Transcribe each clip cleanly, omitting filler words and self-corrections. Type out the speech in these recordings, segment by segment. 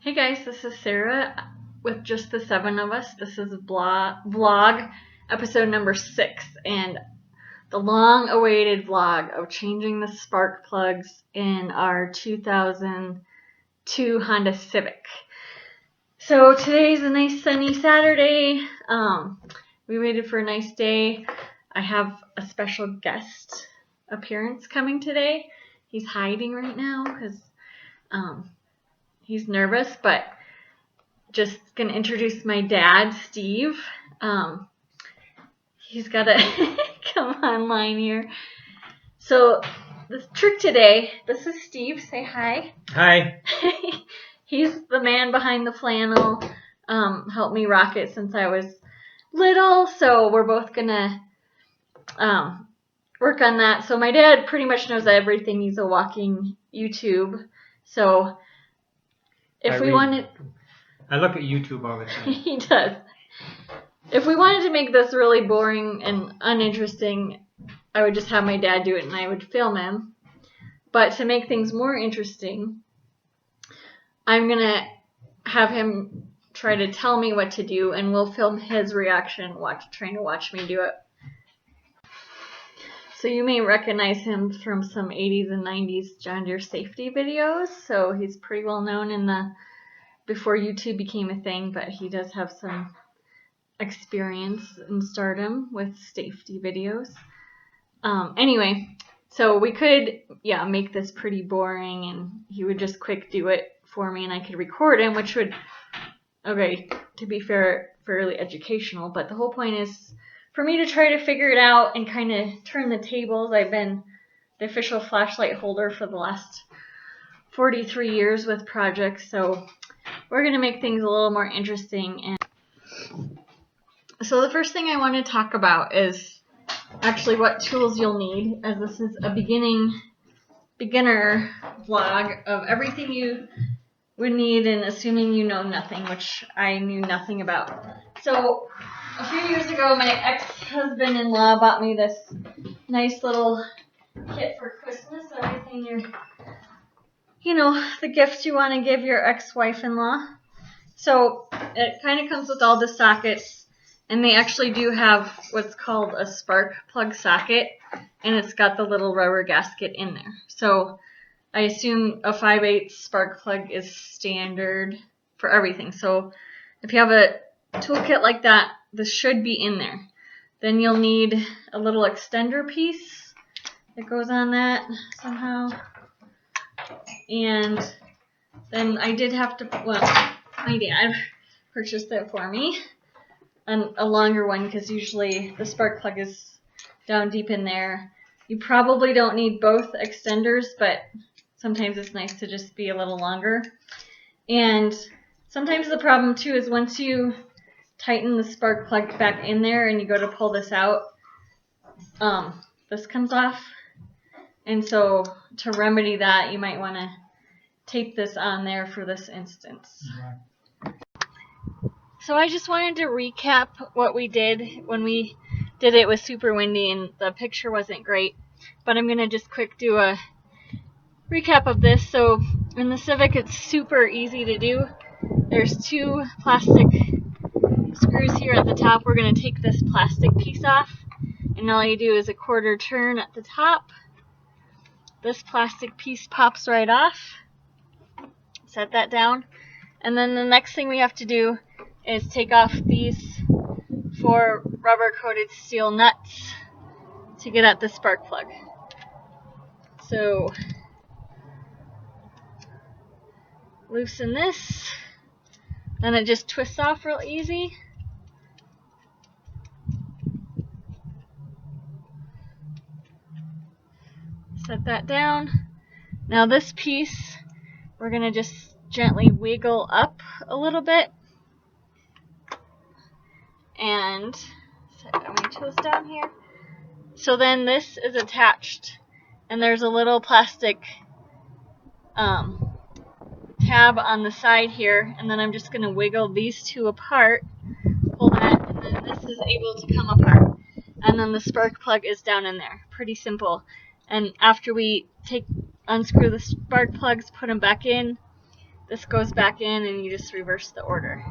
Hey guys, this is Sarah with just the 7 of us. This is vlog episode number 6 and the long-awaited vlog of changing the spark plugs in our 2002 Honda Civic. So today's a nice sunny Saturday. We waited for a nice day. I have a special guest appearance coming today. He's hiding right now because he's nervous, but just gonna introduce my dad, Steve. He's gotta come online here. So the trick today, this is Steve. Say hi. Hi. He's the man behind the flannel. Helped me rock it since I was little. So we're both gonna work on that. So my dad pretty much knows everything. He's a walking YouTube. So if we wanted, I look at YouTube all the time. he does. If we wanted to make this really boring and uninteresting, I would just have my dad do it and I would film him. But to make things more interesting, I'm going to have him try to tell me what to do and we'll film his reaction trying to watch me do it. So you may recognize him from some 80s and 90s John Deere safety videos. So he's pretty well known before YouTube became a thing, but he does have some experience in stardom with safety videos. Anyway, so we could, make this pretty boring and he would just quick do it for me and I could record him, which would, to be fair, fairly educational, but the whole point is for me to try to figure it out and kind of turn the tables. I've been the official flashlight holder for the last 43 years with projects, so we're going to make things a little more interesting. And so the first thing I want to talk about is actually what tools you'll need, as this is a beginner vlog of everything you would need, and assuming you know nothing, which I knew nothing about. So a few years ago, my ex-husband-in-law bought me this nice little kit for Christmas. Everything the gift you want to give your ex-wife-in-law. So it kind of comes with all the sockets, and they actually do have what's called a spark plug socket, and it's got the little rubber gasket in there. So I assume a 5/8 spark plug is standard for everything. So if you have a toolkit like that, this should be in there. Then you'll need a little extender piece that goes on that somehow. And then I did have to, my dad purchased it for me, and a longer one, because usually the spark plug is down deep in there. You probably don't need both extenders, but sometimes it's nice to just be a little longer. And sometimes the problem too is once you tighten the spark plug back in there and you go to pull this out, this comes off. And so to remedy that, you might want to tape this on there for this instance. So I just wanted to recap what we did when we did it. It was super windy and the picture wasn't great, but I'm going to just quick do a recap of this. So in the Civic, it's super easy to do. There's 2 plastic screws here at the top. We're going to take this plastic piece off, and all you do is a 1/4 turn at the top. This plastic piece pops right off. Set that down, and then the next thing we have to do is take off these 4 rubber coated steel nuts to get at the spark plug. So loosen this, then it just twists off real easy. Set that down. Now this piece, we're going to just gently wiggle up a little bit. And set my tools down here. So then this is attached, and there's a little plastic tab on the side here, and then I'm just going to wiggle these 2 apart, pull that, and then this is able to come apart. And then the spark plug is down in there. Pretty simple. And after we unscrew the spark plugs, put them back in, this goes back in and you just reverse the order.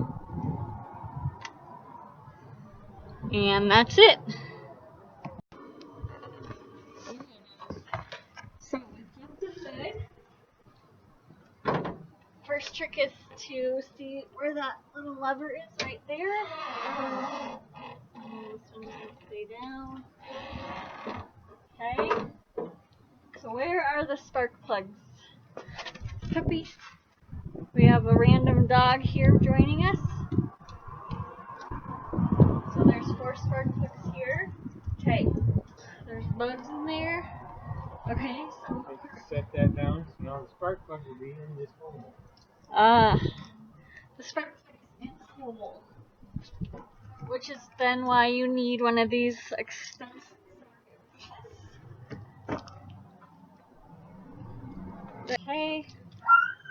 And that's it. So we flip the hood. First trick is to see where that little lever is right there. And this one will stay down. Okay. So where are the spark plugs? Puppy. We have a random dog here joining us. So there's 4 spark plugs here. Okay. There's bugs in there. Okay. So Set that down. So now the spark plug will be in this hole. the spark plug is in the hole. Which is then why you need one of these expensive sockets. Okay.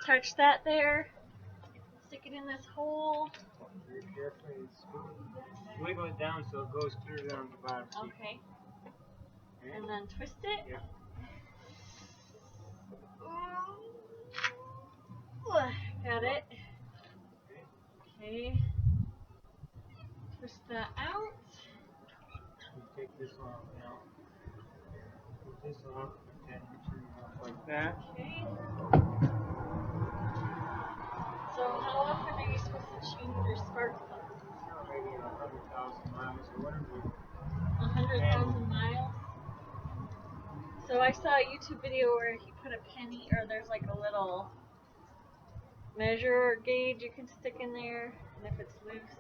Touch that there. Stick it in this hole. Very carefully. Wiggle it down so it goes clear down the bottom. Okay. And then twist it. Yeah. Got it. Okay. Twist that out. Take this off now. Put this off and turn it off like that. Okay. So how often are you supposed to change your spark plugs? Maybe 100,000 miles or whatever. 100,000 miles? So I saw a YouTube video where he put a penny, or there's like a little measure gauge you can stick in there, and if it's loose,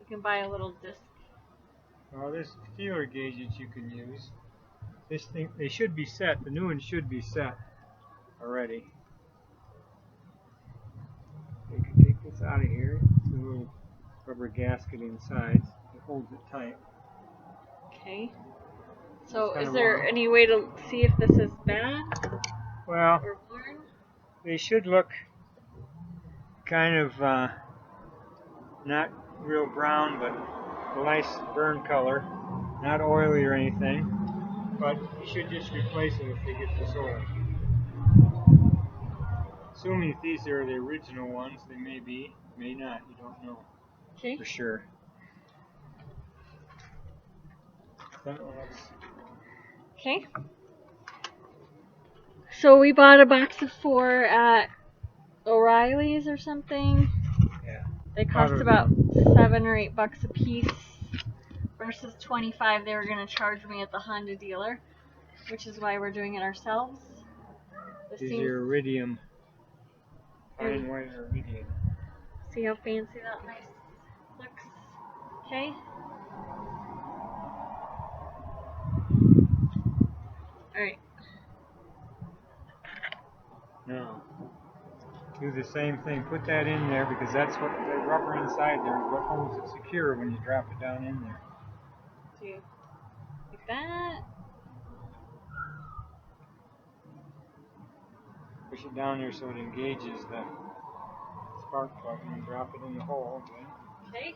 you can buy a little disc. Well, there's feeler gauges you can use. This thing, they should be set. The new ones should be set already. You can take this out of here. It's a little rubber gasket inside. It holds it tight. Okay. So is there any way to see if this is bad Well, or worn? they should look kind of not real brown, but a nice burn color. Not oily or anything. But you should just replace them if they get disordered. Assuming these are the original ones, they may be, may not, you don't know for sure. Okay. So we bought a box of 4 at O'Reilly's or something. Yeah. They cost about $7 or $8 a piece versus $25 they were going to charge me at the Honda dealer, which is why we're doing it ourselves. These are iridium. Fine white iridium. See how fancy that nice looks? Okay. Alright. Now, do the same thing. Put that in there because that's what the rubber inside there is what holds it secure when you drop it down in there. Do like that. Push it down there so it engages the spark plug and then drop it in the hole. Okay.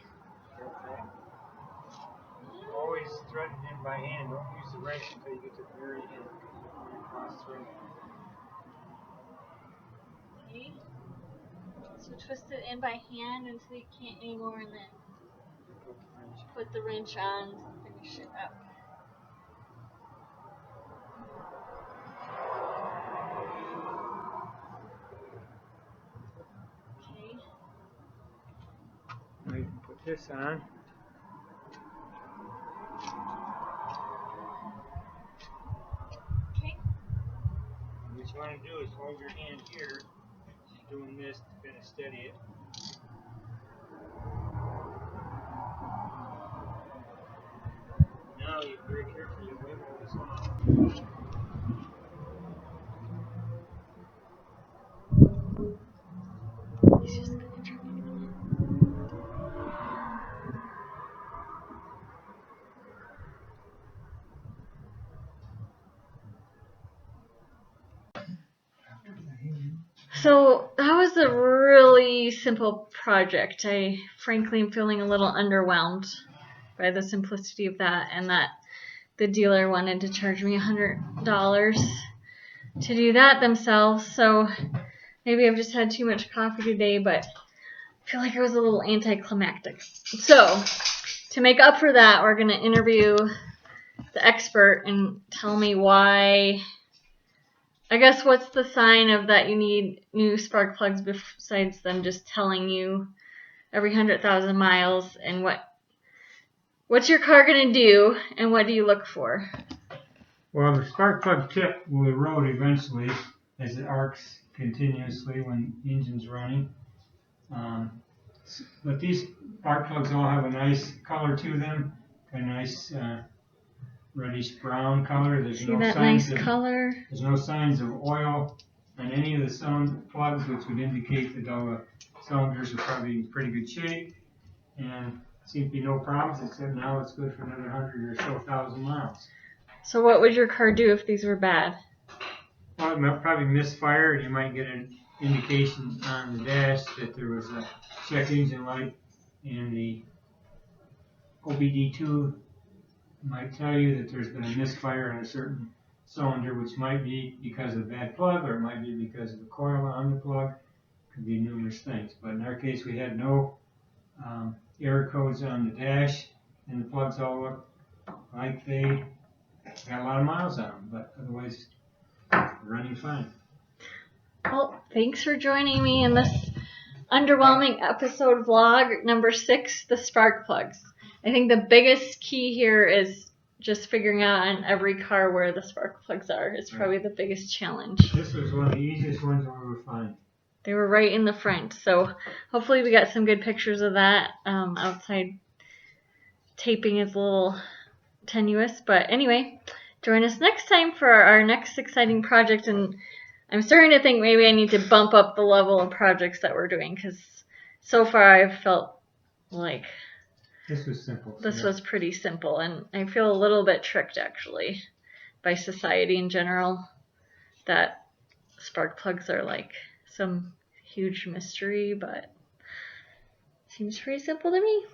Always thread it in by hand. Don't use the wrench until you get to the very end. Okay. So twist it in by hand until you can't anymore, and then put the wrench on to finish it up. Okay. Now you can put this on. Okay. What you want to do is hold your hand here, doing this to kind of steady it. Now you very carefully wiggle this off. He's just gonna try. So that was a really simple project. I frankly am feeling a little underwhelmed by the simplicity of that, and that the dealer wanted to charge me $100 to do that themselves. So Maybe I've just had too much coffee today, but I feel like it was a little anticlimactic. So, to make up for that, we're going to interview the expert and tell me why. I guess what's the sign of that you need new spark plugs besides them just telling you every 100,000 miles, and what's your car going to do, and what do you look for? Well, the spark plug tip will erode eventually as it arcs continuously when the engine's running. But these spark plugs all have a nice color to them, a nice reddish brown color. There's no signs of oil on any of the cylinder plugs, which would indicate that all the cylinders are probably in pretty good shape, and seem to be no problems, except now it's good for another 100 or so thousand miles. So what would your car do if these were bad? Well, it might probably misfire, and you might get an indication on the dash that there was a check engine light, and the OBD2 might tell you that there's been a misfire on a certain cylinder, which might be because of a bad plug, or it might be because of the coil on the plug. Could be numerous things. But in our case, we had no error codes on the dash, and the plugs all look like they got a lot of miles on them, but otherwise running fine. Well, thanks for joining me in this underwhelming episode vlog number 6, the spark plugs. I think the biggest key here is just figuring out on every car where the spark plugs are. It's probably the biggest challenge. This was one of the easiest ones we were finding. They were right in the front, so hopefully we got some good pictures of that. Outside taping is a little tenuous, but anyway, join us next time for our next exciting project. And I'm starting to think maybe I need to bump up the level of projects that we're doing, because so far I've felt like this was simple. This was pretty simple, and I feel a little bit tricked actually by society in general, that spark plugs are like some huge mystery, but seems pretty simple to me.